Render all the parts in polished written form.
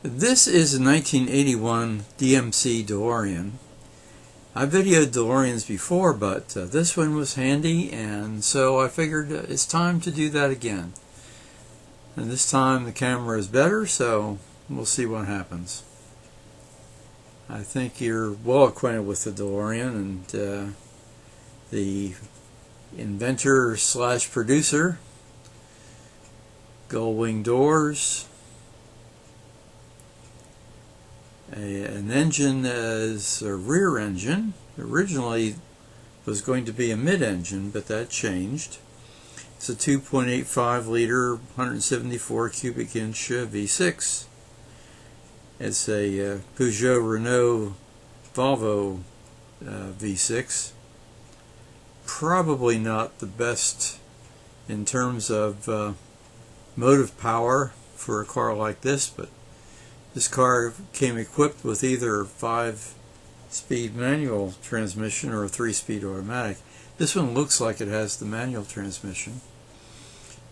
This is a 1981 DMC Delorean. I videoed DeLoreans before, but this one was handy, and so I figured it's time to do that again. And this time the camera is better, so we'll see what happens. I think you're well acquainted with the DeLorean and the inventor slash producer. Gull wing doors. An engine as a rear engine. Originally was going to be a mid-engine, but that changed. It's a 2.85 liter 174 cubic inch V6. It's a Peugeot Renault Volvo V6. Probably not the best in terms of motive power for a car like this, but this car came equipped with either a 5-speed manual transmission or a 3-speed automatic. This one looks like it has the manual transmission.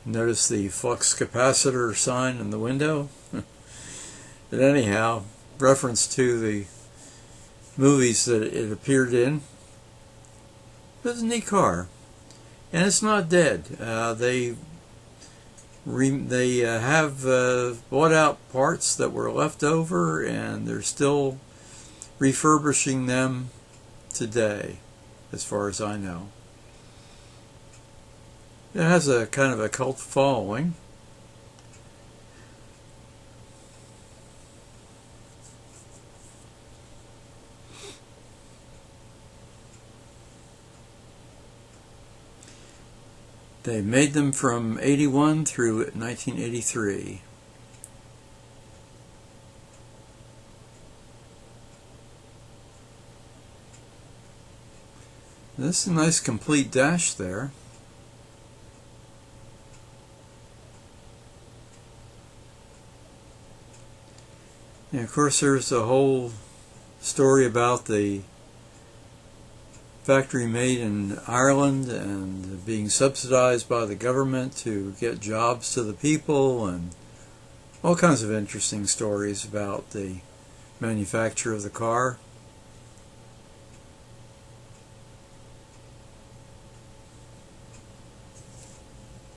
Notice the flux capacitor sign in the window. But anyhow, reference to the movies that it appeared in. It's a neat car, and it's not dead. They have bought out parts that were left over, and they're still refurbishing them today, as far as I know. It has a kind of a cult following. They made them from 81 through 1983. This is a nice complete dash there. And of course there's a whole story about the factory made in Ireland and being subsidized by the government to get jobs to the people, and all kinds of interesting stories about the manufacture of the car.